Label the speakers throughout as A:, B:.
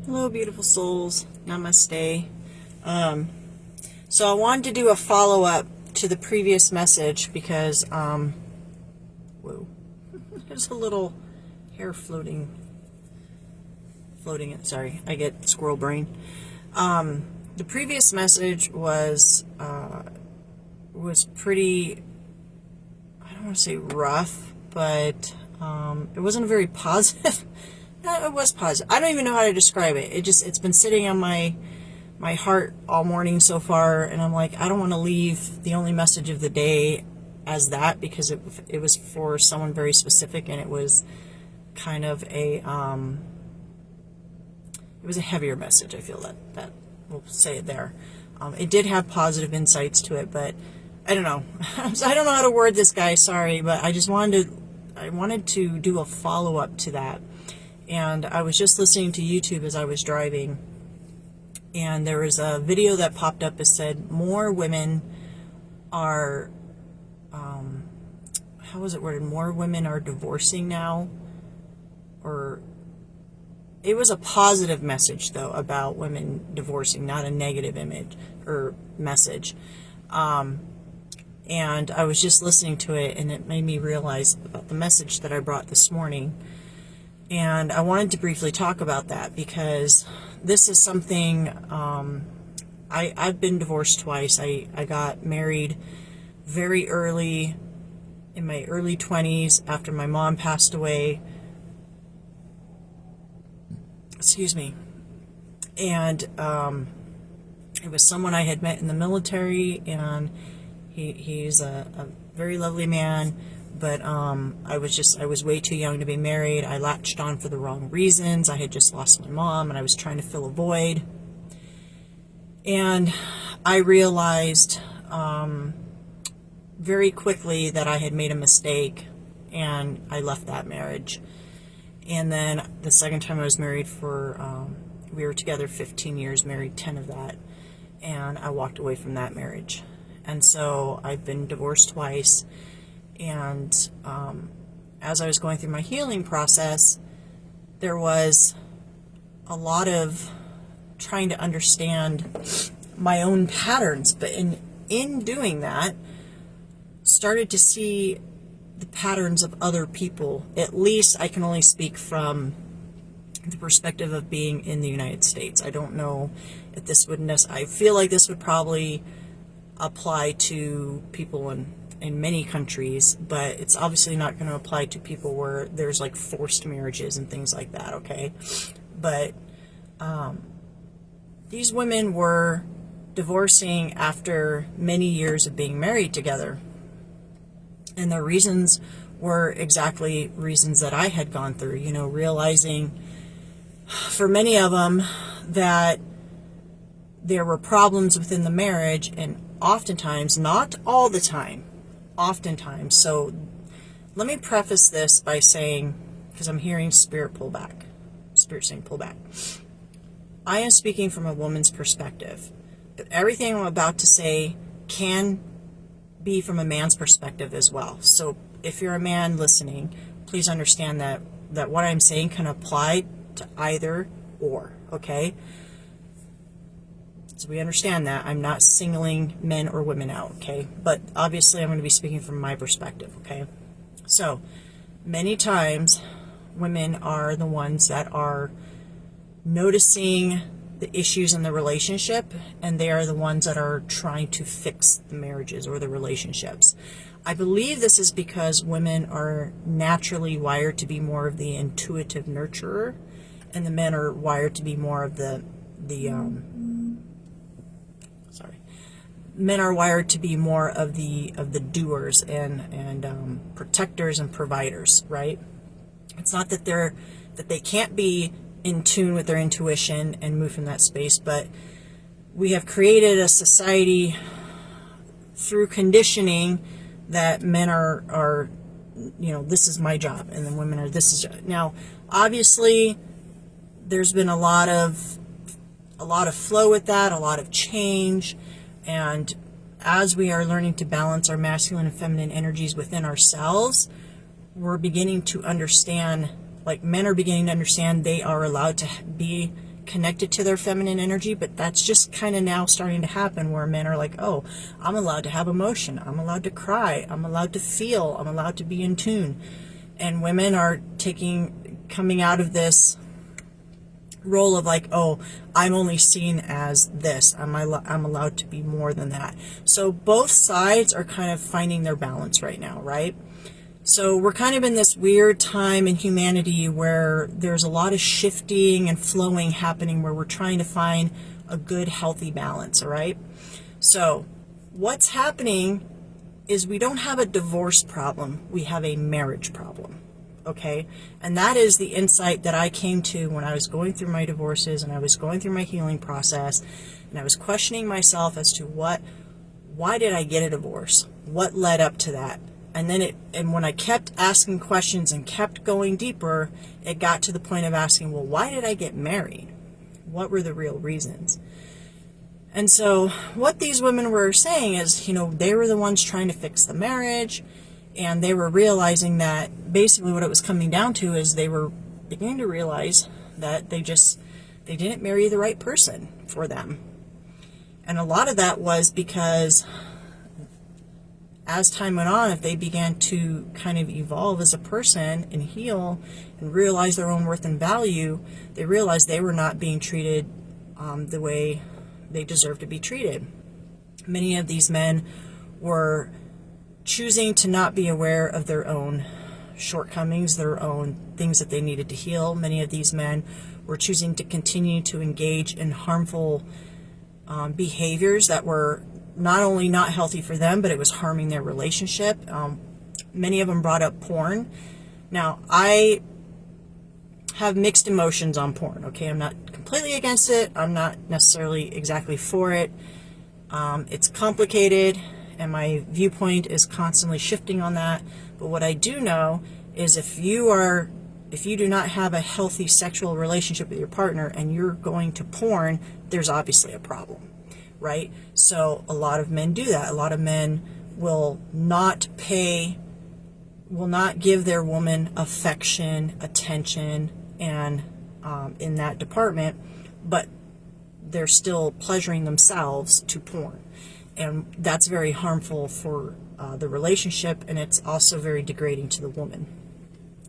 A: Hello, beautiful souls. Namaste. So I wanted to do a follow-up to the previous message because, whoa, there's a little hair floating. Sorry, I get squirrel brain. The previous message was pretty, I don't want to say rough, but it wasn't a very positive. It was positive. I don't even know how to describe it. It's been sitting on my heart all morning so far, and I'm like, I don't want to leave the only message of the day as that, because it was for someone very specific, and it was kind of it was a heavier message. I feel that we'll say it there. It did have positive insights to it, but I don't know. I don't know how to word this, guy. Sorry, but I wanted to do a follow-up to that. And I was just listening to YouTube as I was driving, and there was a video that popped up that said more women are, how was it worded? More women are divorcing now, or it was a positive message though about women divorcing, not a negative image or message. And I was just listening to it, and it made me realize about the message that I brought this morning. And I wanted to briefly talk about that because this is something, I've been divorced twice. I got married very early, in my early 20s, after my mom passed away. Excuse me. And it was someone I had met in the military, and he's a very lovely man. But I was way too young to be married. I latched on for the wrong reasons. I had just lost my mom, and I was trying to fill a void. And I realized very quickly that I had made a mistake, and I left that marriage. And then the second time I was married we were together 15 years, married 10 of that, and I walked away from that marriage. And so I've been divorced twice. And as I was going through my healing process, there was a lot of trying to understand my own patterns. But in doing that, started to see the patterns of other people. At least I can only speak from the perspective of being in the United States. I don't know if this would I feel like this would probably apply to people in many countries, but it's obviously not going to apply to people where there's like forced marriages and things like that, okay? But these women were divorcing after many years of being married together, and the reasons were exactly reasons that I had gone through, realizing for many of them that there were problems within the marriage, and oftentimes, not all the time, oftentimes. So let me preface this by saying, because I'm hearing spirit saying pull back. I am speaking from a woman's perspective, but everything I'm about to say can be from a man's perspective as well. So if you're a man listening, please understand that what I'm saying can apply to either or, okay? So we understand that. I'm not singling men or women out, okay? But obviously I'm going to be speaking from my perspective, okay? So many times women are the ones that are noticing the issues in the relationship, and they are the ones that are trying to fix the marriages or the relationships. I believe this is because women are naturally wired to be more of the intuitive nurturer, and the men are wired to be more of men are wired to be more of the doers and protectors and providers, right? It's not that they can't be in tune with their intuition and move from that space, but we have created a society through conditioning that men are this is my job, and then women are this is now. Obviously, there's been a lot of flow with that, a lot of change. And as we are learning to balance our masculine and feminine energies within ourselves, we're beginning to understand, like men are beginning to understand, they are allowed to be connected to their feminine energy, but that's just kind of now starting to happen where men are like, oh, I'm allowed to have emotion. I'm allowed to cry. I'm allowed to feel. I'm allowed to be in tune. And women are coming out of this role of like, oh, I'm only seen as this. I'm allowed to be more than that. So both sides are kind of finding their balance right now, right? So we're kind of in this weird time in humanity where there's a lot of shifting and flowing happening where we're trying to find a good, healthy balance, all right? So what's happening is we don't have a divorce problem. We have a marriage problem, okay? And that is the insight that I came to when I was going through my divorces and I was going through my healing process and I was questioning myself as to why did I get a divorce? What led up to that? And when I kept asking questions and kept going deeper, it got to the point of asking, well, why did I get married? What were the real reasons? And so what these women were saying is, they were the ones trying to fix the marriage, and they were realizing that basically what it was coming down to is they were beginning to realize that they didn't marry the right person for them. And a lot of that was because as time went on, if they began to kind of evolve as a person and heal and realize their own worth and value, they realized they were not being treated the way they deserved to be treated. Many of these men were choosing to not be aware of their own shortcomings, their own things that they needed to heal. Many of these men were choosing to continue to engage in harmful behaviors that were not only not healthy for them, but it was harming their relationship. Many of them brought up porn. Now, I have mixed emotions on porn, okay? I'm not completely against it. I'm not necessarily exactly for it. It's complicated, and my viewpoint is constantly shifting on that. But what I do know is if you do not have a healthy sexual relationship with your partner and you're going to porn, there's obviously a problem. Right? So a lot of men do that. A lot of men will not give their woman affection, attention, and in that department, but they're still pleasuring themselves to porn. And that's very harmful for the relationship, and it's also very degrading to the woman.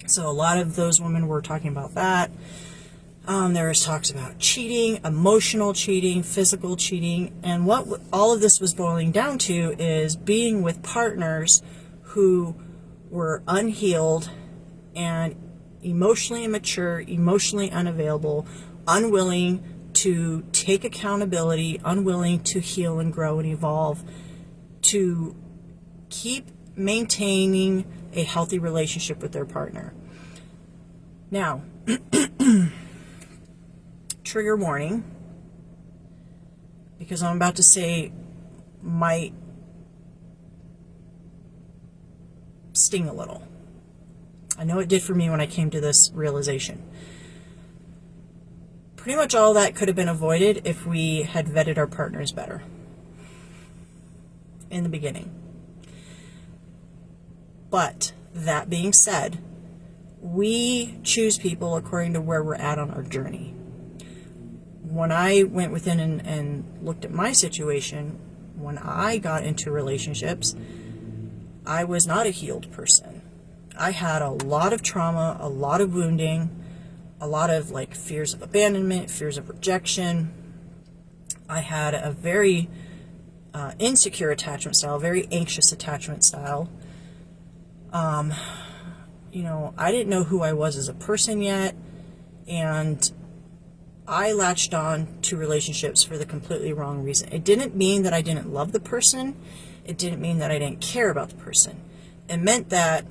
A: So a lot of those women were talking about that. There was talks about cheating, emotional cheating, physical cheating, and what all of this was boiling down to is being with partners who were unhealed and emotionally immature, emotionally unavailable, unwilling to take accountability, unwilling to heal and grow and evolve, to keep maintaining a healthy relationship with their partner. Now, trigger warning, because I'm about to say might sting a little. I know it did for me when I came to this realization. Pretty much all that could have been avoided if we had vetted our partners better in the beginning. But that being said, we choose people according to where we're at on our journey. When I went within and looked at my situation, when I got into relationships, I was not a healed person. I had a lot of trauma, a lot of wounding, a lot of fears of abandonment, fears of rejection. I had a very insecure attachment style, very anxious attachment style. I didn't know who I was as a person yet, and I latched on to relationships for the completely wrong reason. It didn't mean that I didn't love the person. It didn't mean that I didn't care about the person. It meant that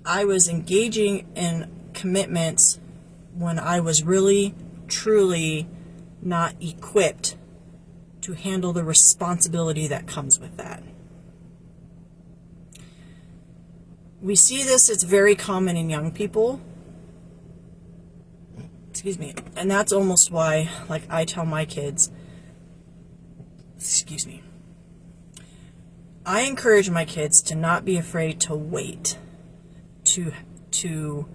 A: I was engaging in commitments when I was really, truly not equipped to handle the responsibility that comes with that. We see this, it's very common in young people. Excuse me. And that's almost why, I tell my kids, I encourage my kids to not be afraid to wait, to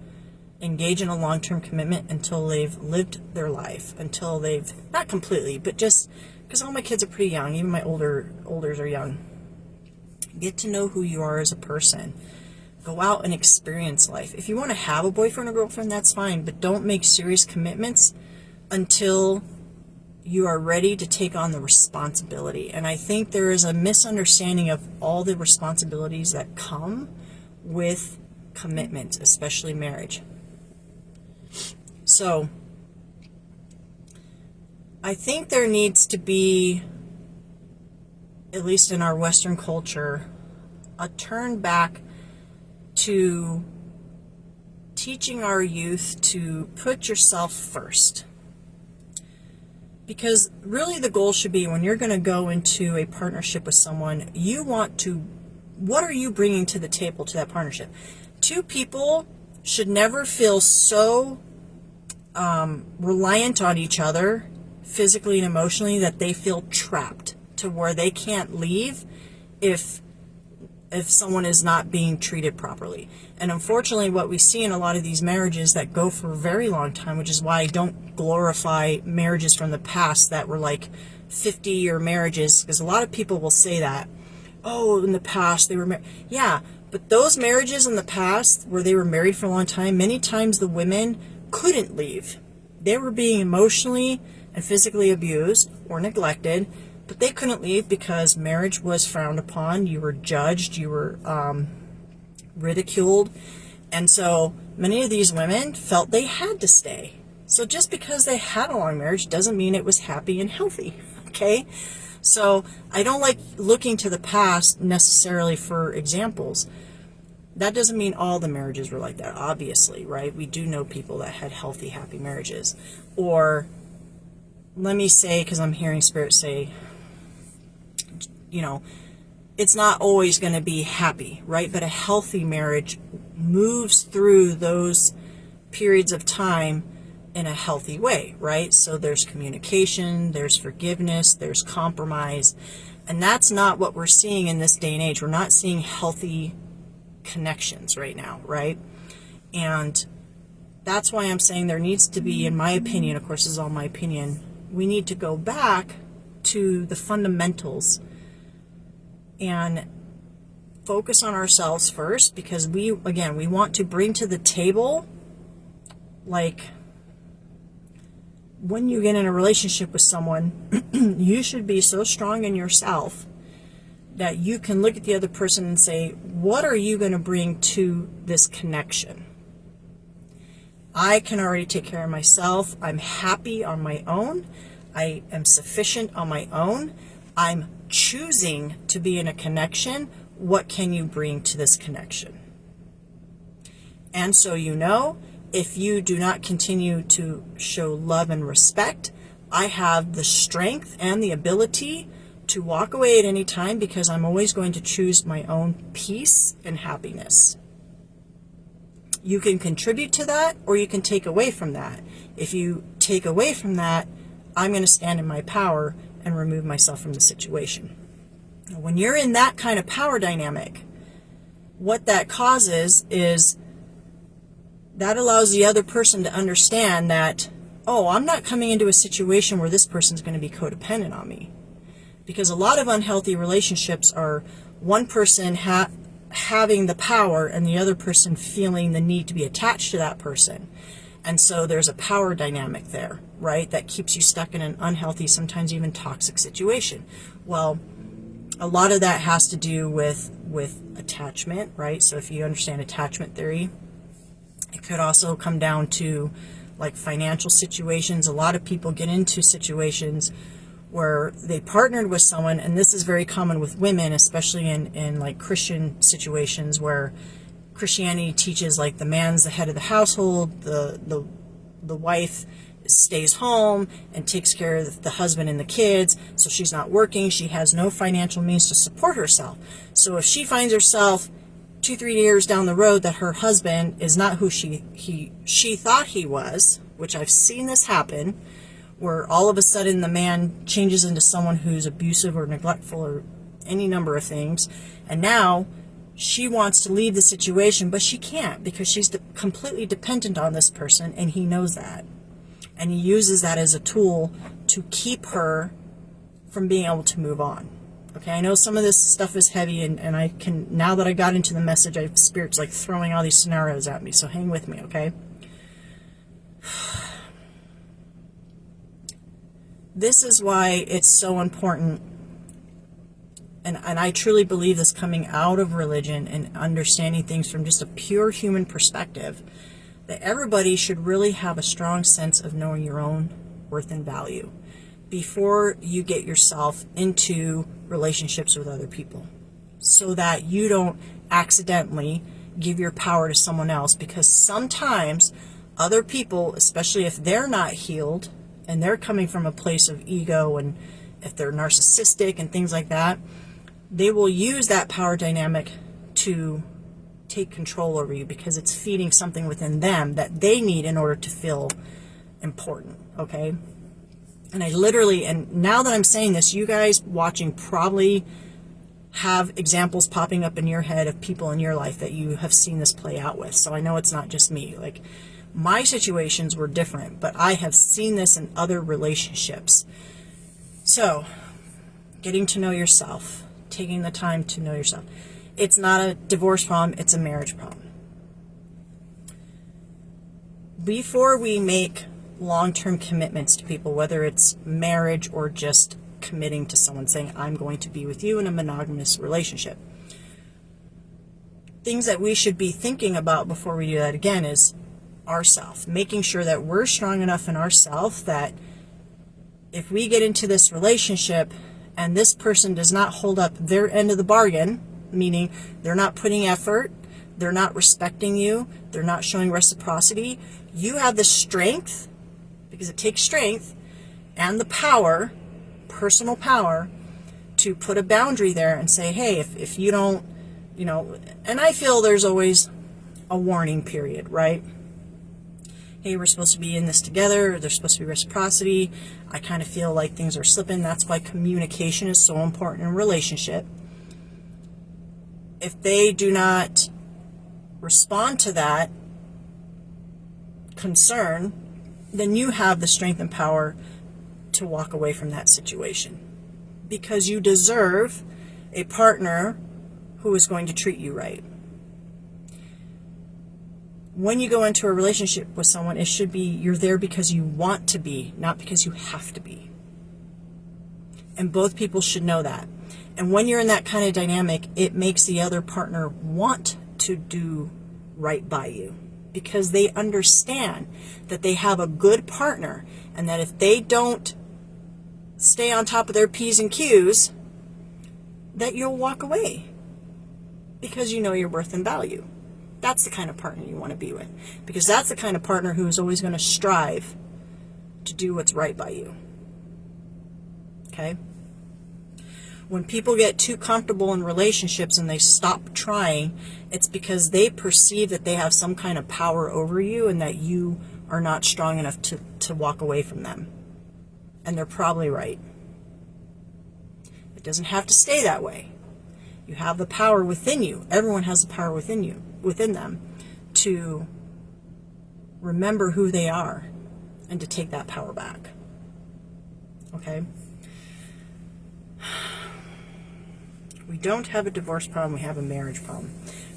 A: engage in a long-term commitment until they've lived their life, until they've, not completely, but just, because all my kids are pretty young, even my olders are young. Get to know who you are as a person. Go out and experience life. If you want to have a boyfriend or girlfriend, that's fine, but don't make serious commitments until you are ready to take on the responsibility. And I think there is a misunderstanding of all the responsibilities that come with commitment, especially marriage. So I think there needs to be, at least in our Western culture, a turn back to teaching our youth to put yourself first. Because really the goal should be, when you're going to go into a partnership with someone, you want to, what are you bringing to the table to that partnership? Two people should never feel so reliant on each other, physically and emotionally, that they feel trapped to where they can't leave if someone is not being treated properly. And unfortunately, what we see in a lot of these marriages that go for a very long time, which is why I don't glorify marriages from the past that were like 50-year marriages, because a lot of people will say that, oh, in the past they were married. Yeah, but those marriages in the past where they were married for a long time, many times the women couldn't leave. They were being emotionally and physically abused or neglected, but they couldn't leave because marriage was frowned upon. You were judged, you were ridiculed. And so many of these women felt they had to stay. So just because they had a long marriage doesn't mean it was happy and healthy, okay? So I don't like looking to the past necessarily for examples. That doesn't mean all the marriages were like that, obviously, right? We do know people that had healthy, happy marriages. Or let me say, because I'm hearing Spirit say, you know, it's not always going to be happy, right? But a healthy marriage moves through those periods of time in a healthy way, right? So there's communication, there's forgiveness, there's compromise. And that's not what we're seeing in this day and age. We're not seeing healthy connections right now, right? And that's why I'm saying there needs to be, in my opinion, of course this is all my opinion, we need to go back to the fundamentals and focus on ourselves first, because we want to bring to the table, like, when you get in a relationship with someone, you should be so strong in yourself that you can look at the other person and say, what are you going to bring to this connection? I can already take care of myself. I'm happy on my own. I am sufficient on my own. I'm choosing to be in a connection. What can you bring to this connection? And so, you know, if you do not continue to show love and respect, I have the strength and the ability to walk away at any time, because I'm always going to choose my own peace and happiness. You can contribute to that, or you can take away from that. If you take away from that, I'm going to stand in my power and remove myself from the situation. When you're in that kind of power dynamic, what that causes is that allows the other person to understand that, oh, I'm not coming into a situation where this person's going to be codependent on me. Because a lot of unhealthy relationships are one person having the power and the other person feeling the need to be attached to that person. And so there's a power dynamic there, right? That keeps you stuck in an unhealthy, sometimes even toxic situation. Well, a lot of that has to do with attachment, right? So if you understand attachment theory, it could also come down to like financial situations. A lot of people get into situations where they partnered with someone, and this is very common with women, especially in like Christian situations where Christianity teaches like the man's the head of the household, the wife stays home and takes care of the husband and the kids, so she's not working, she has no financial means to support herself. So if she finds herself 2-3 years down the road that her husband is not who she thought he was, which I've seen this happen, where all of a sudden the man changes into someone who's abusive or neglectful or any number of things, and now she wants to leave the situation, but she can't because she's completely dependent on this person, and he knows that. And he uses that as a tool to keep her from being able to move on. Okay, I know some of this stuff is heavy, and I can, now that I got into the message, I have spirits like throwing all these scenarios at me, so hang with me, okay? This is why it's so important, and I truly believe this coming out of religion and understanding things from just a pure human perspective, that everybody should really have a strong sense of knowing your own worth and value before you get yourself into relationships with other people, so that you don't accidentally give your power to someone else. Because sometimes other people, especially if they're not healed and they're coming from a place of ego, and if they're narcissistic and things like that, they will use that power dynamic to take control over you, because it's feeding something within them that they need in order to feel important, okay? And I literally, and now that I'm saying this, you guys watching probably have examples popping up in your head of people in your life that you have seen this play out with. So I know it's not just me. Like, my situations were different, but I have seen this in other relationships. So, getting to know yourself, taking the time to know yourself. It's not a divorce problem, it's a marriage problem. Before we make long-term commitments to people, whether it's marriage or just committing to someone, saying, I'm going to be with you in a monogamous relationship, things that we should be thinking about before we do that, again, is ourself, making sure that we're strong enough in ourself that if we get into this relationship and this person does not hold up their end of the bargain, meaning they're not putting effort, they're not respecting you, they're not showing reciprocity, you have the strength, because it takes strength and the power, personal power, to put a boundary there and say, hey, if you don't, and I feel there's always a warning period, right? Hey, we're supposed to be in this together, there's supposed to be reciprocity, I kind of feel like things are slipping. That's why communication is so important in a relationship. If they do not respond to that concern, then you have the strength and power to walk away from that situation, because you deserve a partner who is going to treat you right. When you go into a relationship with someone, it should be you're there because you want to be, not because you have to be. And both people should know that. And when you're in that kind of dynamic, it makes the other partner want to do right by you, because they understand that they have a good partner, and that if they don't stay on top of their P's and Q's, that you'll walk away, because you know your worth and value. That's the kind of partner you want to be with, because that's the kind of partner who is always going to strive to do what's right by you. Okay? When people get too comfortable in relationships and they stop trying, it's because they perceive that they have some kind of power over you and that you are not strong enough to walk away from them. And they're probably right. It doesn't have to stay that way. You have the power within you. Everyone has the power within them, to remember who they are and to take that power back. Okay? We don't have a divorce problem, we have a marriage problem.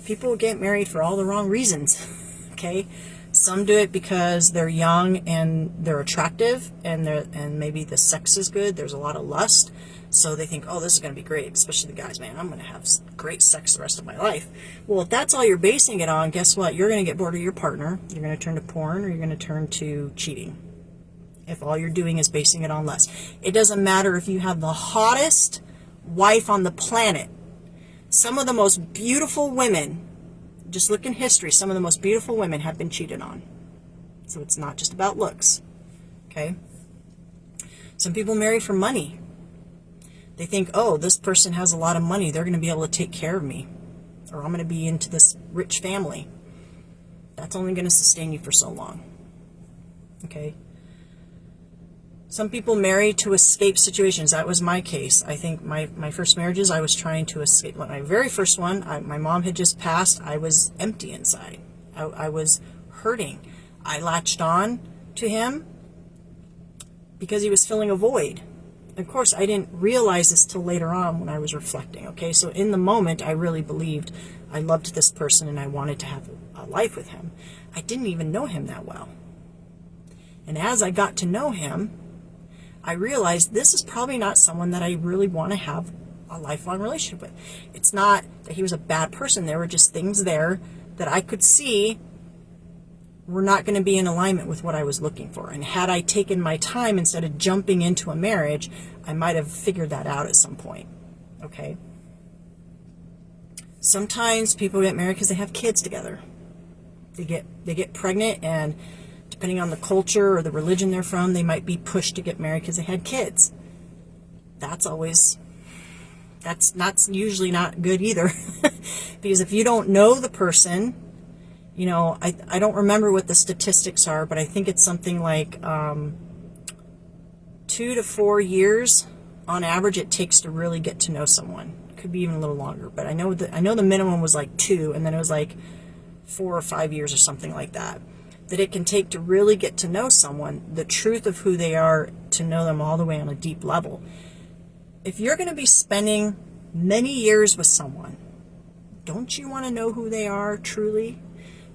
A: People get married for all the wrong reasons. Okay? Some do it because they're young and they're attractive, and maybe the sex is good, there's a lot of lust, so they think, oh, this is going to be great, especially the guys, man, I'm going to have great sex the rest of my life. Well, if that's all you're basing it on, guess what? You're going to get bored of your partner, you're going to turn to porn, or you're going to turn to cheating. If all you're doing is basing it on lust. It doesn't matter if you have the hottest wife on the planet. Some of the most beautiful women, just look in history, some of the most beautiful women have been cheated on. So it's not just about looks. Okay? Some people marry for money. They think, oh, this person has a lot of money, they're going to be able to take care of me, or I'm going to be into this rich family. That's only going to sustain you for so long. Okay? Some people marry to escape situations. That was my case. I think my first marriages, I was trying to escape. My very first one, my mom had just passed. I was empty inside. I was hurting. I latched on to him because he was filling a void. Of course, I didn't realize this till later on when I was reflecting, okay? So in the moment, I really believed I loved this person and I wanted to have a life with him. I didn't even know him that well. And as I got to know him, I realized this is probably not someone that I really want to have a lifelong relationship with. It's not that he was a bad person. There were just things there that I could see were not going to be in alignment with what I was looking for. And had I taken my time instead of jumping into a marriage, I might have figured that out at some point. Okay? Sometimes people get married because they have kids together. They get pregnant, and depending on the culture or the religion they're from, they might be pushed to get married because they had kids. That's usually not good either. Because if you don't know the person, you know, I don't remember what the statistics are, but I think it's something like 2 to 4 years on average it takes to really get to know someone. It could be even a little longer, but I know the minimum was like 2, and then it was like 4 or 5 years or something like that. That it can take to really get to know someone, the truth of who they are, to know them all the way on a deep level. If you're going to be spending many years with someone, don't you want to know who they are truly?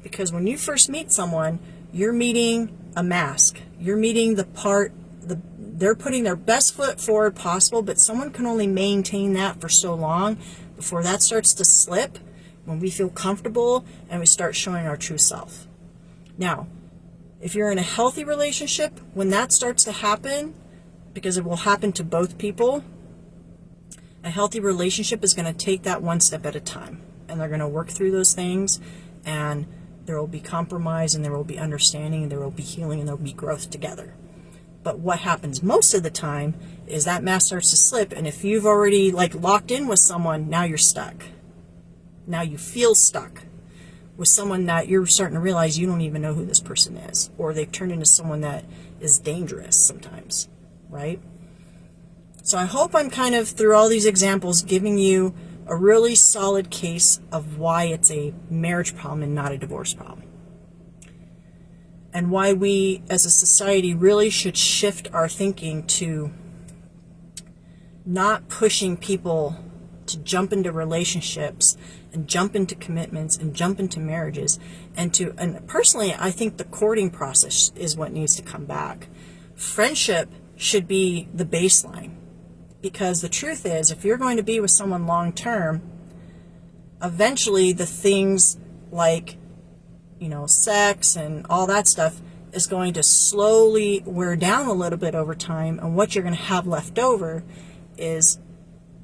A: Because when you first meet someone, you're meeting a mask. You're meeting they're putting their best foot forward possible, but someone can only maintain that for so long before that starts to slip, when we feel comfortable and we start showing our true self. Now, if you're in a healthy relationship, when that starts to happen, because it will happen to both people, a healthy relationship is going to take that one step at a time. And they're going to work through those things, and there will be compromise, and there will be understanding, and there will be healing, and there will be growth together. But what happens most of the time is that mask starts to slip, and if you've already locked in with someone, now you're stuck. Now you feel stuck with someone that you're starting to realize you don't even know who this person is, or they've turned into someone that is dangerous sometimes, right? So I hope I'm kind of, through all these examples, giving you a really solid case of why it's a marriage problem and not a divorce problem. And why we as a society really should shift our thinking to not pushing people to jump into relationships and jump into commitments and jump into marriages, and personally, I think the courting process is what needs to come back. Friendship should be the baseline, because the truth is, if you're going to be with someone long term, eventually the things like, sex and all that stuff is going to slowly wear down a little bit over time, and what you're going to have left over is,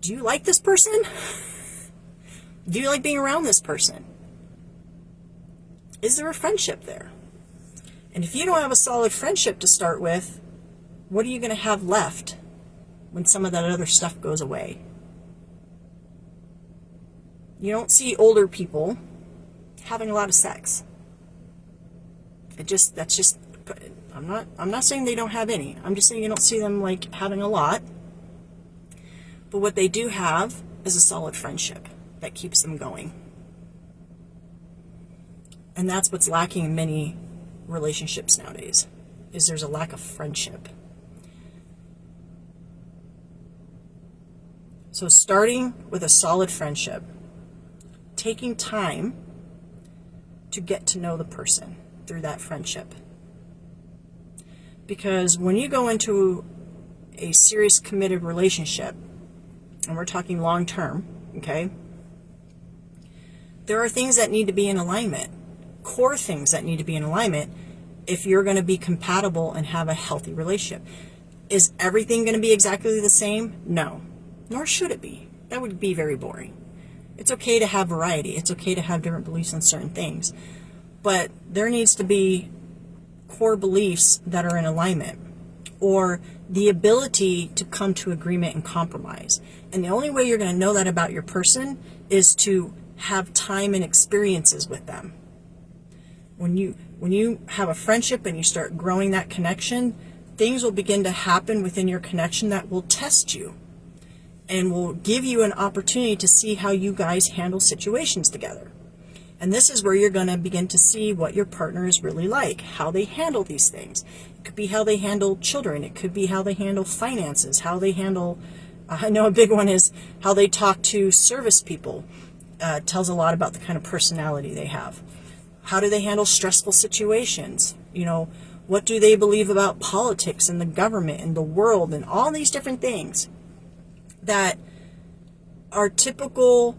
A: do you like this person? Do you like being around this person? Is there a friendship there? And if you don't have a solid friendship to start with, what are you going to have left when some of that other stuff goes away? You don't see older people having a lot of sex. I'm not saying they don't have any. I'm just saying you don't see them having a lot. But what they do have is a solid friendship that keeps them going. And that's what's lacking in many relationships nowadays, is there's a lack of friendship. So starting with a solid friendship, taking time to get to know the person through that friendship. Because when you go into a serious committed relationship, and we're talking long term, okay, there are things that need to be in alignment, core things that need to be in alignment if you're going to be compatible and have a healthy relationship. Is everything going to be exactly the same? No. Nor should it be. That would be very boring. It's okay to have variety. It's okay to have different beliefs on certain things. But there needs to be core beliefs that are in alignment, or the ability to come to agreement and compromise. And the only way you're going to know that about your person is to have time and experiences with them. When you have a friendship and you start growing that connection, things will begin to happen within your connection that will test you and will give you an opportunity to see how you guys handle situations together. And this is where you're going to begin to see what your partner is really like, how they handle these things. It could be how they handle children. It could be how they handle finances, how they handle, I know a big one is how they talk to service people. Tells a lot about the kind of personality they have. How do they handle stressful situations? You know, what do they believe about politics and the government and the world and all these different things that are typical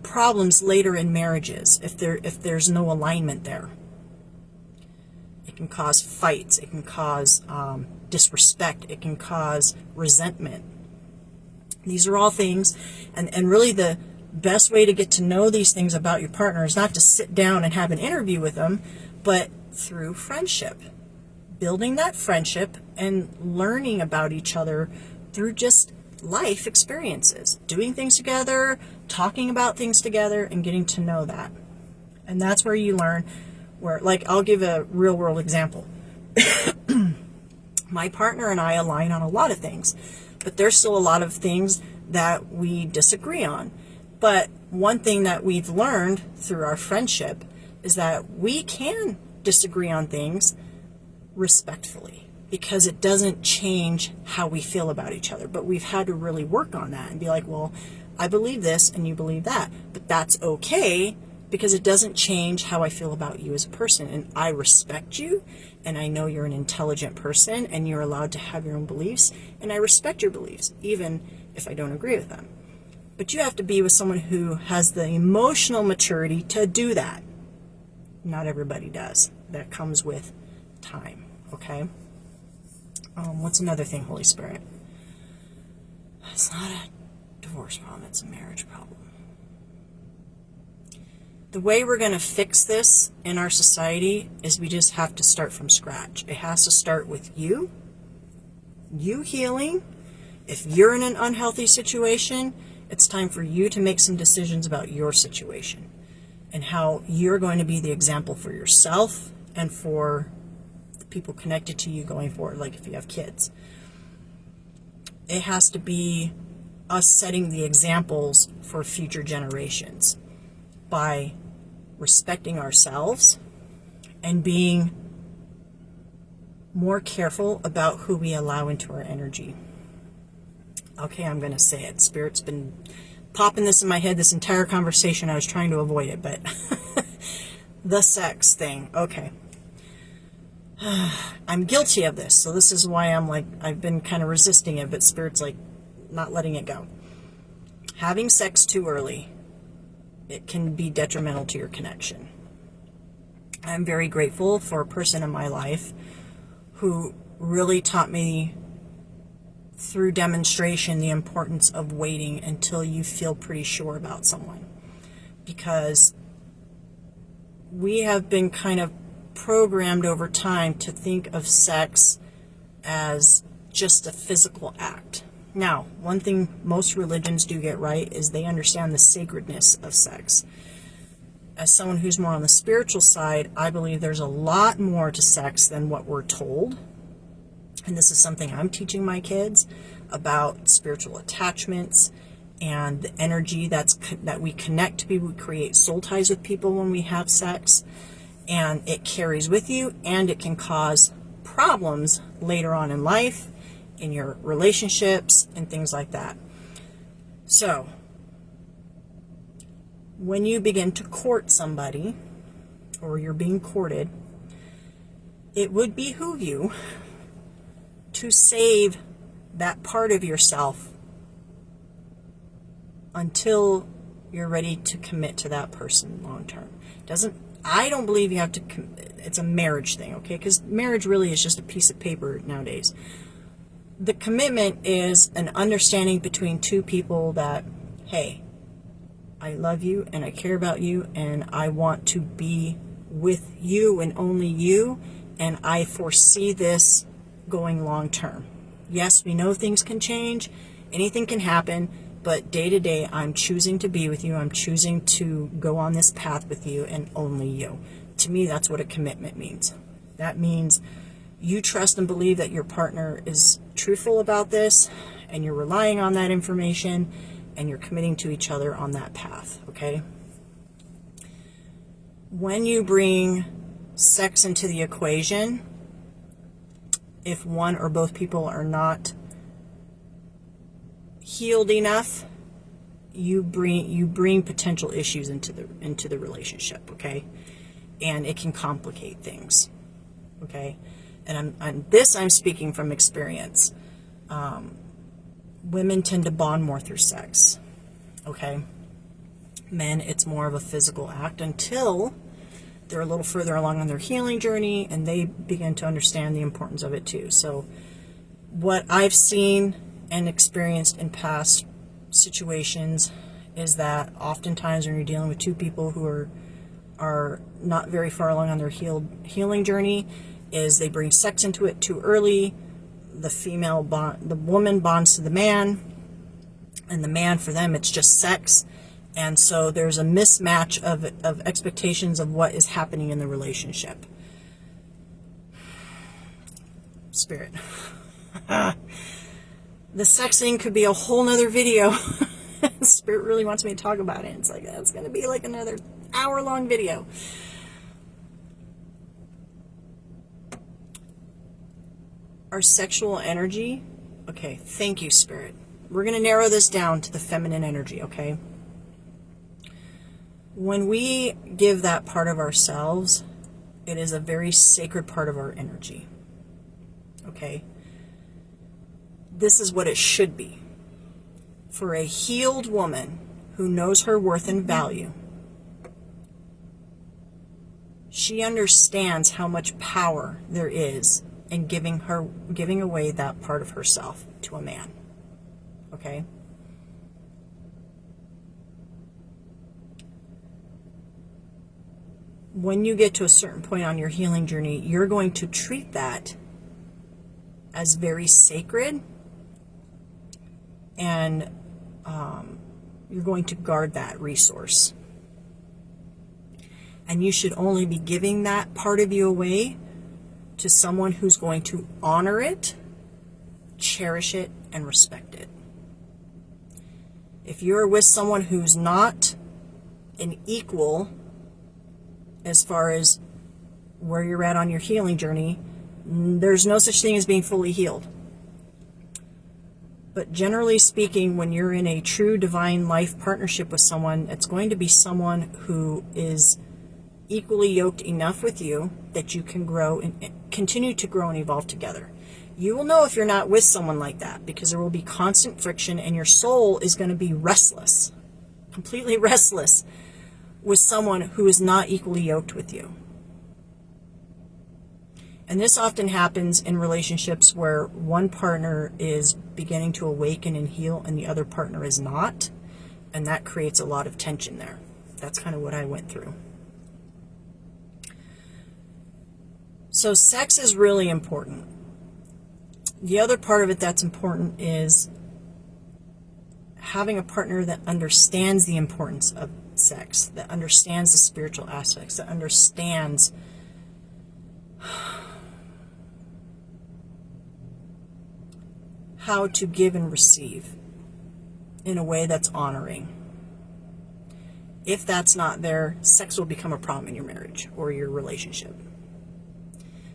A: problems later in marriages if there's no alignment there. It can cause fights. It can cause disrespect. It can cause resentment. These are all things, and really the best way to get to know these things about your partner is not to sit down and have an interview with them, but through friendship. Building that friendship and learning about each other through just life experiences, doing things together, talking about things together, and getting to know that. And that's where you learn where, like, I'll give a real world example. My partner and I align on a lot of things, but there's still a lot of things that we disagree on. But one thing that we've learned through our friendship is that we can disagree on things respectfully, because it doesn't change how we feel about each other. But we've had to really work on that and be like, well, I believe this and you believe that, but that's okay, because it doesn't change how I feel about you as a person. And I respect you, and I know you're an intelligent person, and you're allowed to have your own beliefs, and I respect your beliefs, even if I don't agree with them. But you have to be with someone who has the emotional maturity to do that. Not everybody does. That comes with time, okay? What's another thing, Holy Spirit? It's not a divorce problem, it's a marriage problem. The way we're going to fix this in our society is we just have to start from scratch. It has to start with you healing. If you're in an unhealthy situation, it's time for you to make some decisions about your situation and how you're going to be the example for yourself and for the people connected to you going forward, like if you have kids. It has to be us setting the examples for future generations by respecting ourselves and being more careful about who we allow into our energy. Okay, I'm going to say it. Spirit's been popping this in my head this entire conversation. I was trying to avoid it, but the sex thing. Okay. I'm guilty of this, so this is why I'm like, I've been kind of resisting it, but Spirit's like not letting it go. Having sex too early, it can be detrimental to your connection. I'm very grateful for a person in my life who really taught me through demonstration the importance of waiting until you feel pretty sure about someone. Because we have been kind of programmed over time to think of sex as just a physical act. Now, one thing most religions do get right is they understand the sacredness of sex. As someone who's more on the spiritual side, I believe there's a lot more to sex than what we're told. And this is something I'm teaching my kids about spiritual attachments and the energy that we connect to people. We create soul ties with people when we have sex, and it carries with you, and it can cause problems later on in life, in your relationships, and things like that. So, when you begin to court somebody, or you're being courted, it would behoove you to save that part of yourself until you're ready to commit to that person long term. I don't believe you have to, it's a marriage thing, okay? Because marriage really is just a piece of paper nowadays. The commitment is an understanding between two people that, hey, I love you and I care about you and I want to be with you and only you, and I foresee this going long term. Yes, we know things can change, anything can happen, but day to day I'm choosing to be with you, I'm choosing to go on this path with you and only you. To me, that's what a commitment means. That means you trust and believe that your partner is truthful about this, and you're relying on that information, and you're committing to each other on that path, okay? When you bring sex into the equation, if one or both people are not healed enough, you bring potential issues into the relationship, okay? And it can complicate things, okay? And I'm speaking from experience. Women tend to bond more through sex, okay? Men, it's more of a physical act until they're a little further along on their healing journey and they begin to understand the importance of it too. So what I've seen and experienced in past situations is that oftentimes when you're dealing with two people who are not very far along on their healing journey, is they bring sex into it too early. The woman bonds to the man, and the man, for them, it's just sex. And so there's a mismatch of expectations of what is happening in the relationship. Spirit. The sex thing could be a whole nother video. Spirit really wants me to talk about it. It's like, that's going to be like another hour-long video. Our sexual energy, okay, thank you, Spirit. We're going to narrow this down to the feminine energy, okay? When we give that part of ourselves, it is a very sacred part of our energy, okay? This is what it should be. For a healed woman who knows her worth and value, she understands how much power there is in giving away that part of herself to a man. Okay? When you get to a certain point on your healing journey, you're going to treat that as very sacred, and you're going to guard that resource. And you should only be giving that part of you away to someone who's going to honor it, cherish it, and respect it. If you're with someone who's not an equal as far as where you're at on your healing journey, there's no such thing as being fully healed. But generally speaking, when you're in a true divine life partnership with someone, it's going to be someone who is equally yoked enough with you that you can grow and continue to grow and evolve together. You will know if you're not with someone like that, because there will be constant friction and your soul is going to be restless, completely restless with someone who is not equally yoked with you. And this often happens in relationships where one partner is beginning to awaken and heal and the other partner is not. And that creates a lot of tension there. That's kind of what I went through. So sex is really important. The other part of it that's important is having a partner that understands the importance of sex, that understands the spiritual aspects, that understands how to give and receive in a way that's honoring. If that's not there, sex will become a problem in your marriage or your relationship.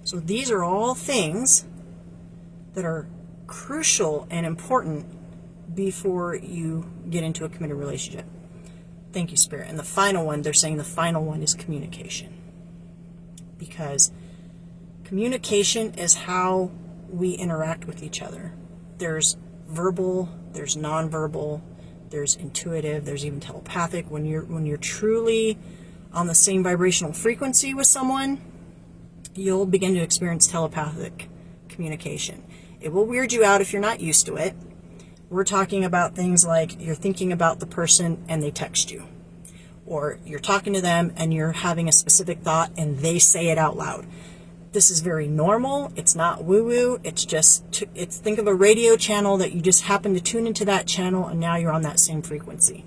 A: So these are all things that are crucial and important before you get into a committed relationship. Thank you, Spirit. And the final one, they're saying the final one is communication. Because communication is how we interact with each other. There's verbal, there's nonverbal, there's intuitive, there's even telepathic. When you're truly on the same vibrational frequency with someone, you'll begin to experience telepathic communication. It will weird you out if you're not used to it. We're talking about things like you're thinking about the person and they text you. Or you're talking to them and you're having a specific thought and they say it out loud. This is very normal. It's not woo-woo. It's think of a radio channel that you just happen to tune into that channel and now you're on that same frequency.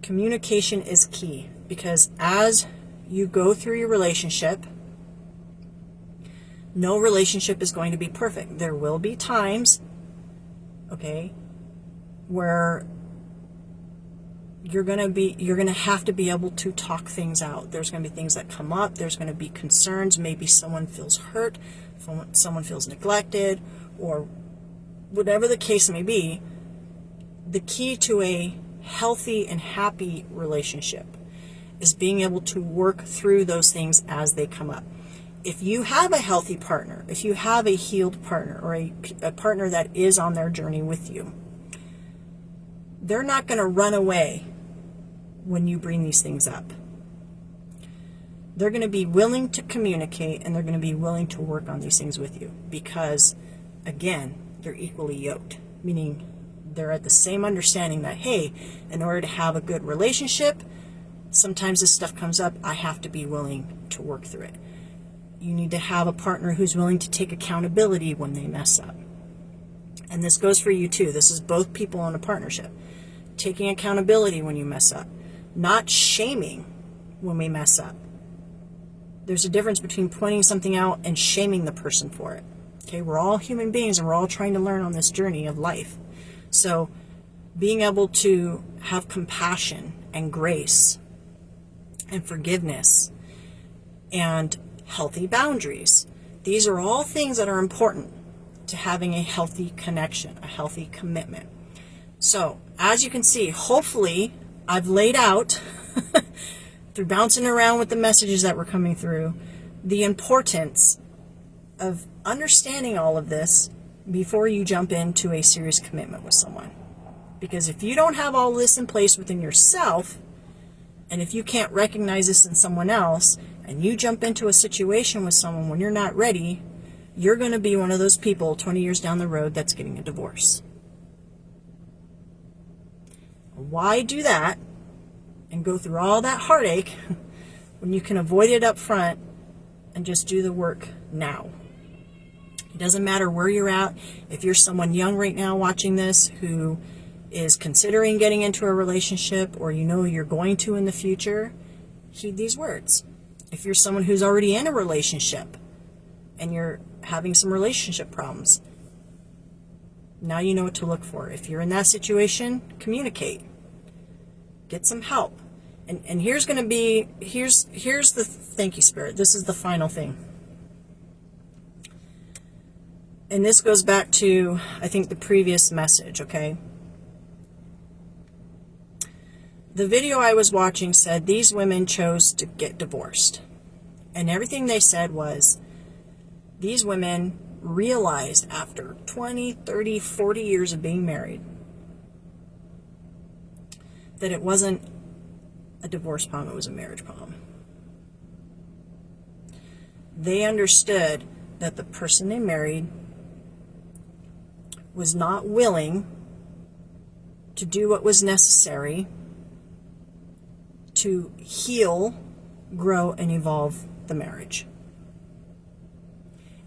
A: Communication is key, because as you go through your relationship, No relationship is going to be perfect. There will be times, okay, where you're going to have to be able to talk things out. There's going to be things that come up. There's going to be concerns. Maybe someone feels hurt, someone feels neglected, or whatever the case may be. The key to a healthy and happy relationship is being able to work through those things as they come up. If you have a healthy partner, if you have a healed partner, or a partner that is on their journey with you, they're not going to run away when you bring these things up. They're going to be willing to communicate, and they're going to be willing to work on these things with you because, again, they're equally yoked, meaning they're at the same understanding that, hey, in order to have a good relationship, sometimes this stuff comes up. I have to be willing to work through it. You need to have a partner who's willing to take accountability when they mess up. And this goes for you too. This is both people in a partnership. Taking accountability when you mess up. Not shaming when we mess up. There's a difference between pointing something out and shaming the person for it. Okay, we're all human beings and we're all trying to learn on this journey of life. So being able to have compassion and grace and forgiveness and healthy boundaries. These are all things that are important to having a healthy connection, a healthy commitment. So, as you can see, hopefully I've laid out, through bouncing around with the messages that were coming through, the importance of understanding all of this before you jump into a serious commitment with someone. Because if you don't have all this in place within yourself, and if you can't recognize this in someone else, and you jump into a situation with someone when you're not ready, you're going to be one of those people 20 years down the road that's getting a divorce. Why do that and go through all that heartache when you can avoid it up front and just do the work now? It doesn't matter where you're at. If you're someone young right now watching this who is considering getting into a relationship, or you know you're going to in the future, heed these words. If you're someone who's already in a relationship and you're having some relationship problems, now you know what to look for. If you're in that situation, communicate. Get some help. And here's going to be, here's the, thank you, Spirit. This is the final thing. And this goes back to, I think, the previous message, okay? The video I was watching said these women chose to get divorced. And everything they said was, these women realized after 20, 30, 40 years of being married that it wasn't a divorce problem, it was a marriage problem. They understood that the person they married was not willing to do what was necessary to heal, grow, and evolve the marriage.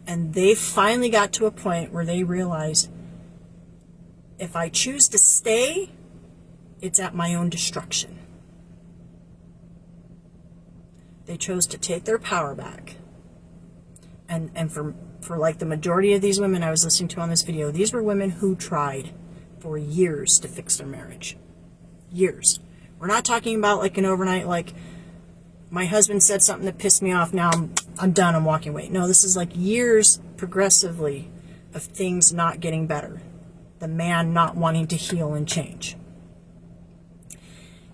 A: And they finally got to a point where they realized, if I choose to stay, it's at my own destruction. They chose to take their power back. And for like the majority of these women I was listening to on this video, these were women who tried for years to fix their marriage. Years. We're not talking about like an overnight, like, my husband said something that pissed me off, now I'm done, I'm walking away. No, this is like years progressively of things not getting better. The man not wanting to heal and change.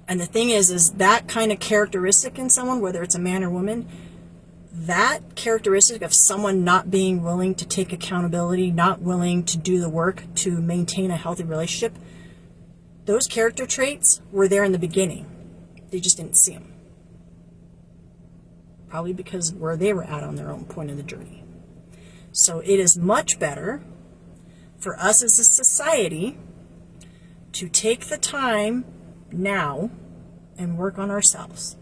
A: And the thing is that kind of characteristic in someone, whether it's a man or woman, that characteristic of someone not being willing to take accountability, not willing to do the work to maintain a healthy relationship, those character traits were there in the beginning. They just didn't see them. Probably because where they were at on their own point of the journey. So it is much better for us as a society to take the time now and work on ourselves.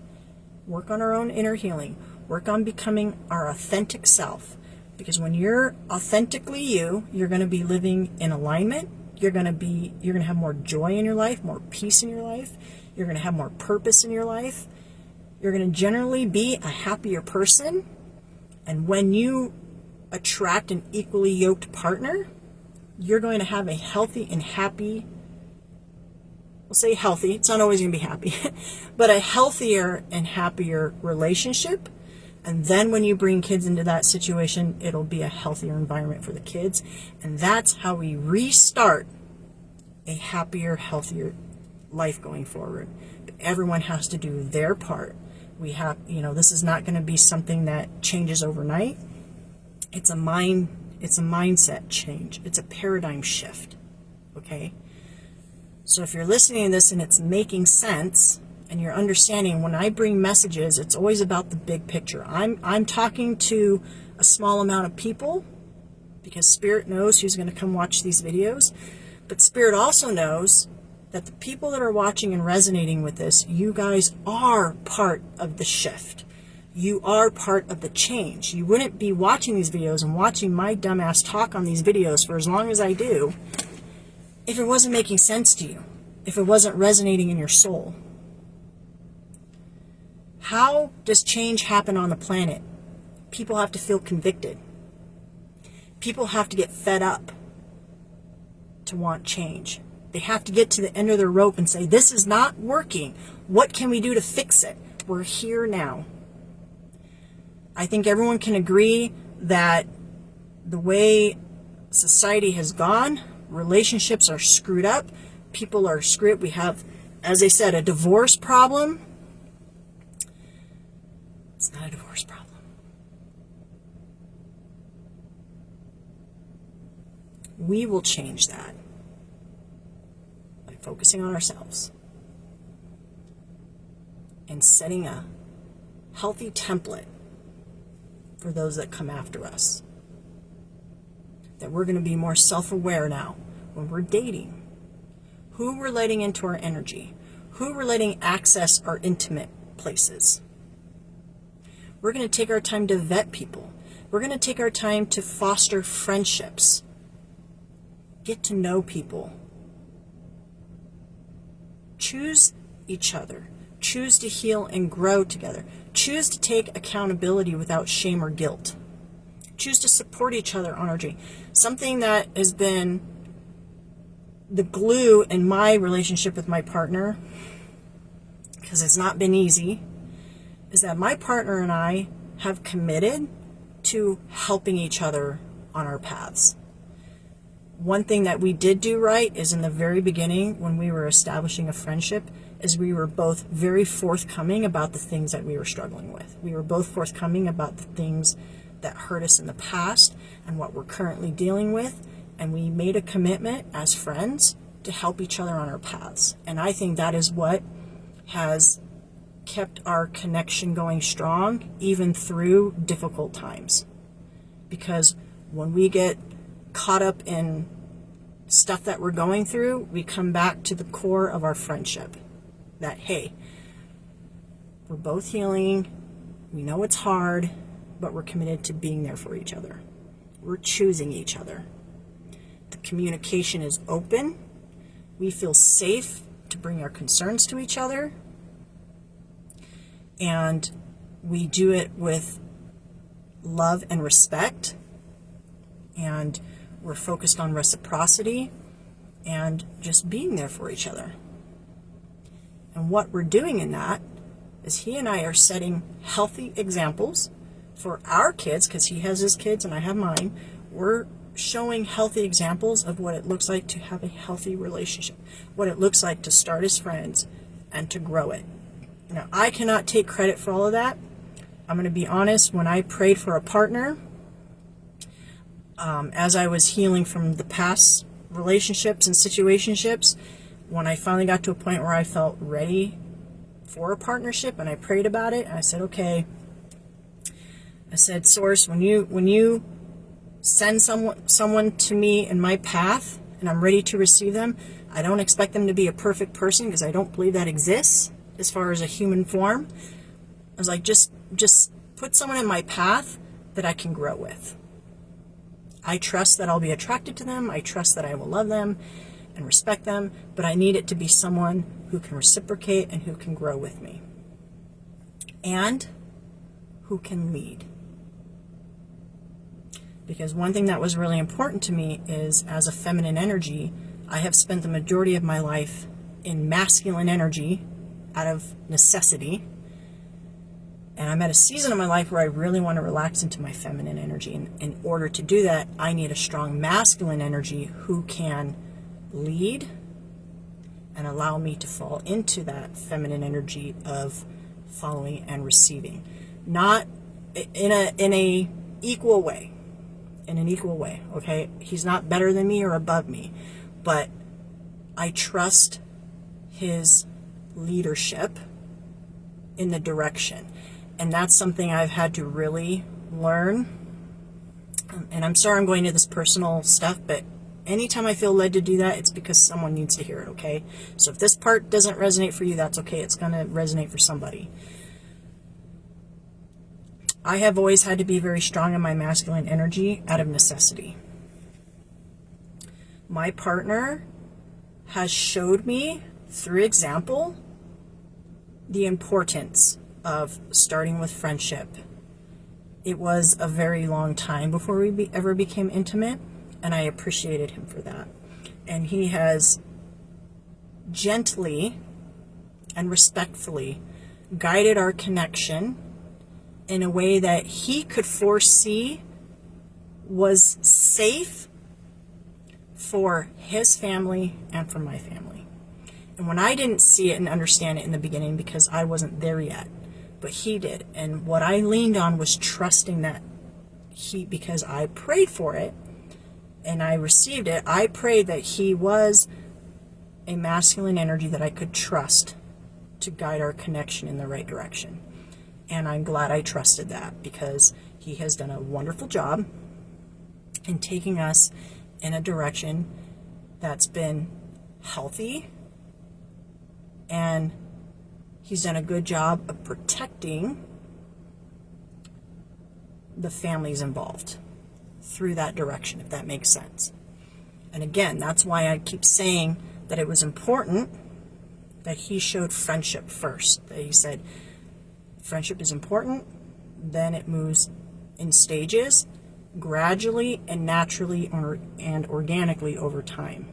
A: Work on our own inner healing. Work on becoming our authentic self. Because when you're authentically you, you're going to be living in alignment. You're going to have more joy in your life, more peace in your life. You're going to have more purpose in your life. You're going to generally be a happier person. And when you attract an equally yoked partner, you're going to have a healthy and happy, we'll say healthy, it's not always going to be happy, but a healthier and happier relationship. And then when you bring kids into that situation, it'll be a healthier environment for the kids. And that's how we restart a happier, healthier life going forward. But everyone has to do their part. We have, this is not going to be something that changes overnight. It's a mindset change. It's a paradigm shift. Okay? So if you're listening to this and it's making sense, and you're understanding, when I bring messages, it's always about the big picture. I'm talking to a small amount of people because Spirit knows who's going to come watch these videos. But Spirit also knows that the people that are watching and resonating with this, you guys are part of the shift. You are part of the change. You wouldn't be watching these videos and watching my dumbass talk on these videos for as long as I do if it wasn't making sense to you, if it wasn't resonating in your soul. How does change happen on the planet? People have to feel convicted. People have to get fed up to want change. They have to get to the end of their rope and say, this is not working. What can we do to fix it? We're here now. I think everyone can agree that the way society has gone, relationships are screwed up. People are screwed. We have, as I said, a divorce problem. It's not a divorce problem. We will change that by focusing on ourselves and setting a healthy template for those that come after us. That we're going to be more self-aware now when we're dating. Who we're letting into our energy. Who we're letting access our intimate places. We're going to take our time to vet people. We're going to take our time to foster friendships. Get to know people. Choose each other. Choose to heal and grow together. Choose to take accountability without shame or guilt. Choose to support each other on our journey. Something that has been the glue in my relationship with my partner, because it's not been easy, is that my partner and I have committed to helping each other on our paths. One thing that we did do right is in the very beginning, when we were establishing a friendship, is we were both very forthcoming about the things that we were struggling with. We were both forthcoming about the things that hurt us in the past and what we're currently dealing with. And we made a commitment as friends to help each other on our paths. And I think that is what has kept our connection going strong, even through difficult times. Because when we get caught up in stuff that we're going through, we come back to the core of our friendship. That, hey, we're both healing, we know it's hard, but we're committed to being there for each other. We're choosing each other. The communication is open. We feel safe to bring our concerns to each other. And we do it with love and respect. And we're focused on reciprocity and just being there for each other. And what we're doing in that is he and I are setting healthy examples for our kids, because he has his kids and I have mine. We're showing healthy examples of what it looks like to have a healthy relationship, what it looks like to start as friends and to grow it. Now, I cannot take credit for all of that. I'm going to be honest, when I prayed for a partner, as I was healing from the past relationships and situationships, when I finally got to a point where I felt ready for a partnership and I prayed about it, I said, okay, I said, Source, when you send someone to me in my path and I'm ready to receive them, I don't expect them to be a perfect person, because I don't believe that exists as far as a human form. I was like, just put someone in my path that I can grow with. I trust that I'll be attracted to them. I trust that I will love them and respect them, but I need it to be someone who can reciprocate and who can grow with me and who can lead. Because one thing that was really important to me is, as a feminine energy, I have spent the majority of my life in masculine energy out of necessity. And I'm at a season of my life where I really want to relax into my feminine energy. And in order to do that, I need a strong masculine energy who can lead and allow me to fall into that feminine energy of following and receiving. Not in a equal way. In an equal way, okay? He's not better than me or above me, but I trust his leadership in the direction. And that's something I've had to really learn. And I'm sorry I'm going into this personal stuff, but anytime I feel led to do that, it's because someone needs to hear it, okay? So if this part doesn't resonate for you, that's okay. It's going to resonate for somebody. I have always had to be very strong in my masculine energy out of necessity. My partner has showed me through example the importance of starting with friendship. It was a very long time before we ever became intimate, and I appreciated him for that. And he has gently and respectfully guided our connection in a way that he could foresee was safe for his family and for my family. And when I didn't see it and understand it in the beginning, because I wasn't there yet, but he did. And what I leaned on was trusting that because I prayed for it and I received it, I prayed that he was a masculine energy that I could trust to guide our connection in the right direction. And I'm glad I trusted that, because he has done a wonderful job in taking us in a direction that's been healthy, and he's done a good job of protecting the families involved through that direction, if that makes sense. And again, that's why I keep saying that it was important that he showed friendship first. That he said, friendship is important, then it moves in stages, gradually and naturally and organically over time.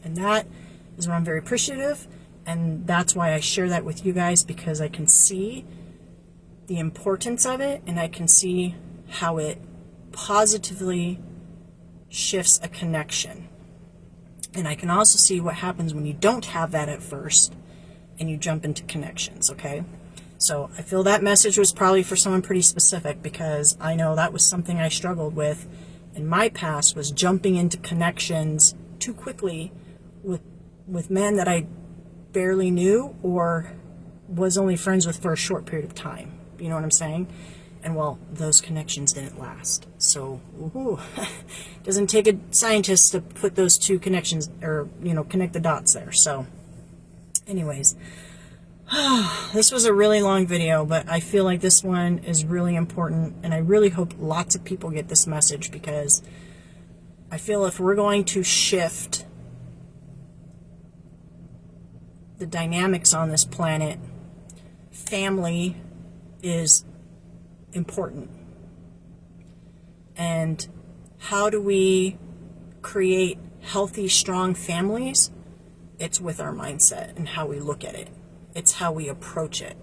A: And that is what I'm very appreciative, and that's why I share that with you guys, because I can see the importance of it, and I can see how it positively shifts a connection. And I can also see what happens when you don't have that at first and you jump into connections, okay? So I feel that message was probably for someone pretty specific, because I know that was something I struggled with in my past, was jumping into connections too quickly with men that I barely knew or was only friends with for a short period of time. You know what I'm saying? And well, those connections didn't last. So, doesn't take a scientist to put those two connections, or, connect the dots there. So, anyways, this was a really long video, but I feel like this one is really important, and I really hope lots of people get this message, because I feel if we're going to shift the dynamics on this planet, family is important. And how do we create healthy, strong families? It's with our mindset and how we look at it. It's how we approach it.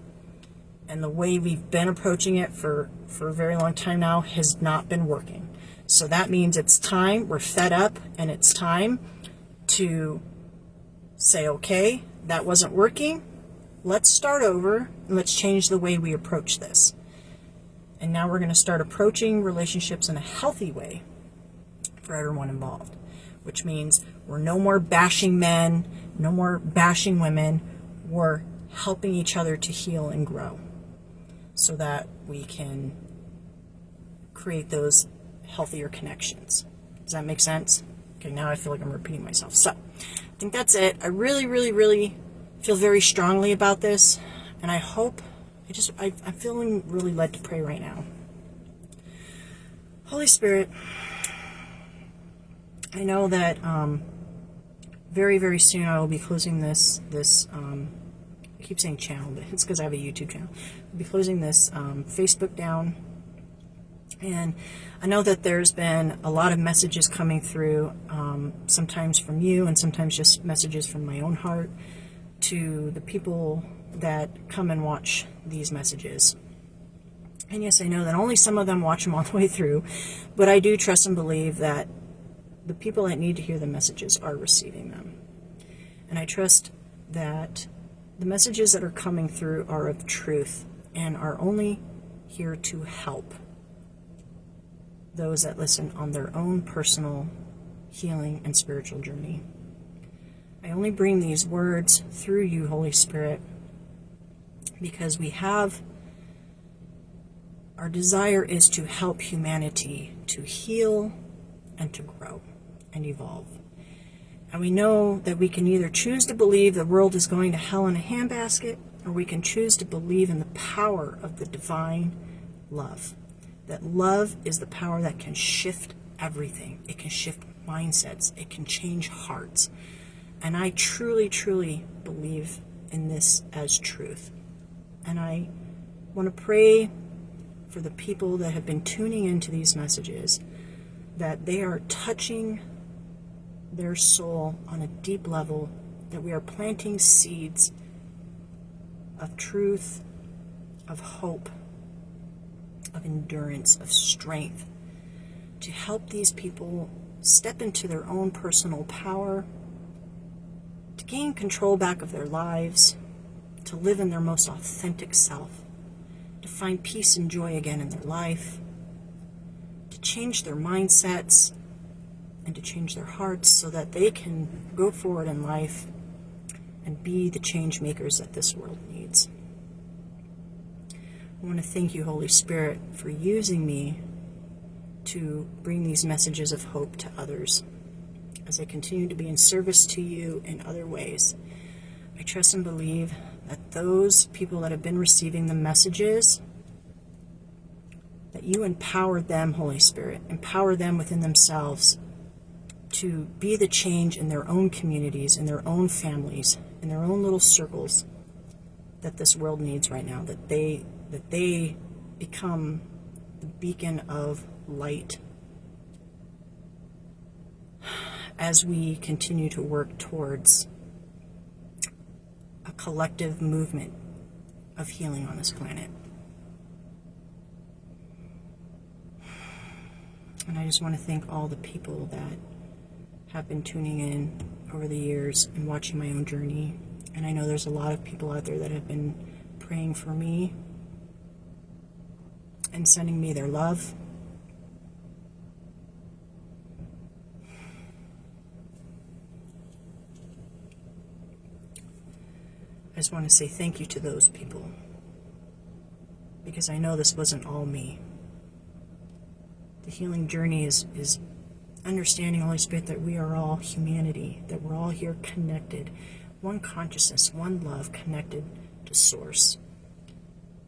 A: And the way we've been approaching it for a very long time now has not been working. So that means it's time, we're fed up, and it's time to say, okay, that wasn't working. Let's start over, and let's change the way we approach this. And now we're going to start approaching relationships in a healthy way for everyone involved, which means we're no more bashing men, no more bashing women. We're helping each other to heal and grow so that we can create those healthier connections. Does that make sense? Okay, now I feel like I'm repeating myself. So, I think that's it. I really, really, really feel very strongly about this, and I hope, I'm feeling really led to pray right now. Holy Spirit, I know that very, very soon I will be closing this I keep saying channel, but it's because I have a YouTube channel. I'll be closing this Facebook down. And I know that there's been a lot of messages coming through, sometimes from you and sometimes just messages from my own heart to the people that come and watch these messages. And yes, I know that only some of them watch them all the way through, but I do trust and believe that the people that need to hear the messages are receiving them. And I trust that the messages that are coming through are of truth and are only here to help those that listen on their own personal healing and spiritual journey. I only bring these words through you, Holy Spirit, because our desire is to help humanity to heal and to grow and evolve. And we know that we can either choose to believe the world is going to hell in a handbasket, or we can choose to believe in the power of the divine love. That love is the power that can shift everything. It can shift mindsets. It can change hearts. And I truly, truly believe in this as truth. And I want to pray for the people that have been tuning into these messages, that they are touching their soul on a deep level, that we are planting seeds of truth, of hope, of endurance, of strength, to help these people step into their own personal power, to gain control back of their lives, to live in their most authentic self, to find peace and joy again in their life, to change their mindsets, and to change their hearts so that they can go forward in life and be the change makers that this world needs. I want to thank you, Holy Spirit, for using me to bring these messages of hope to others as I continue to be in service to you in other ways. I trust and believe that those people that have been receiving the messages, that you empower them, Holy Spirit, empower them within themselves to be the change in their own communities, in their own families, in their own little circles that this world needs right now, that they become the beacon of light as we continue to work towards a collective movement of healing on this planet. And I just want to thank all the people that have been tuning in over the years and watching my own journey. And I know there's a lot of people out there that have been praying for me and sending me their love. I just want to say thank you to those people, because I know this wasn't all me. The healing journey is understanding, Holy Spirit, that we are all humanity, that we're all here connected, one consciousness, one love, connected to Source.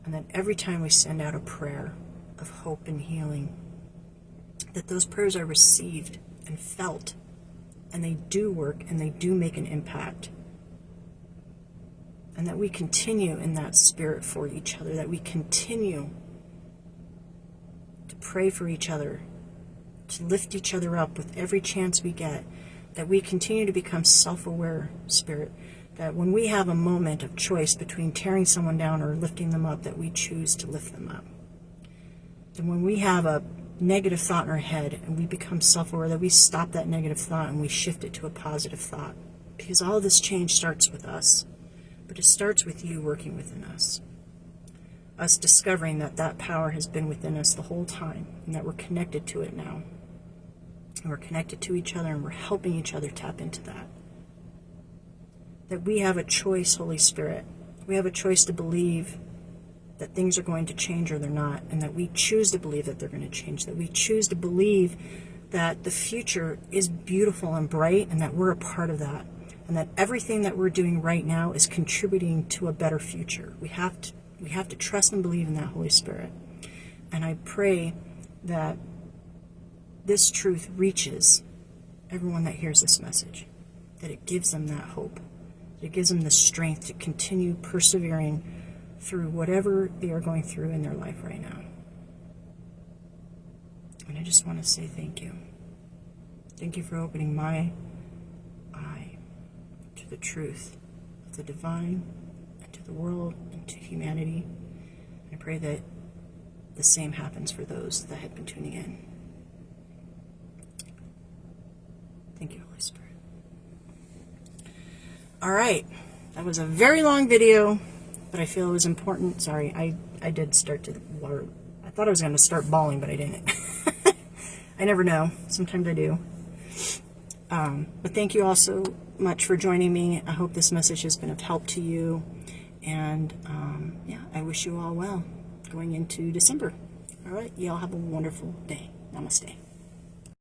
A: And that every time we send out a prayer of hope and healing, that those prayers are received and felt, and they do work and they do make an impact. And that we continue in that spirit for each other, that we continue to pray for each other, to lift each other up with every chance we get, that we continue to become self-aware, Spirit, that when we have a moment of choice between tearing someone down or lifting them up, that we choose to lift them up. And when we have a negative thought in our head and we become self-aware, that we stop that negative thought and we shift it to a positive thought. Because all of this change starts with us, but it starts with you working within us. Us discovering that that power has been within us the whole time and that we're connected to it now. And we're connected to each other and we're helping each other tap into that. That we have a choice, Holy Spirit. We have a choice to believe that things are going to change or they're not, and that we choose to believe that they're going to change, that we choose to believe that the future is beautiful and bright and that we're a part of that, and that everything that we're doing right now is contributing to a better future. We have to trust and believe in that, Holy Spirit. And I pray that this truth reaches everyone that hears this message, that it gives them that hope, that it gives them the strength to continue persevering through whatever they are going through in their life right now. And I just want to say thank you. Thank you for opening my eye to the truth of the divine, and to the world, and to humanity. I pray that the same happens for those that have been tuning in. Thank you, Holy Spirit. All right. That was a very long video, but I feel it was important. Sorry, I did start to water. I thought I was going to start bawling, but I didn't. I never know. Sometimes I do. But thank you all so much for joining me. I hope this message has been of help to you. And yeah, I wish you all well going into December. All right. You all have a wonderful day. Namaste.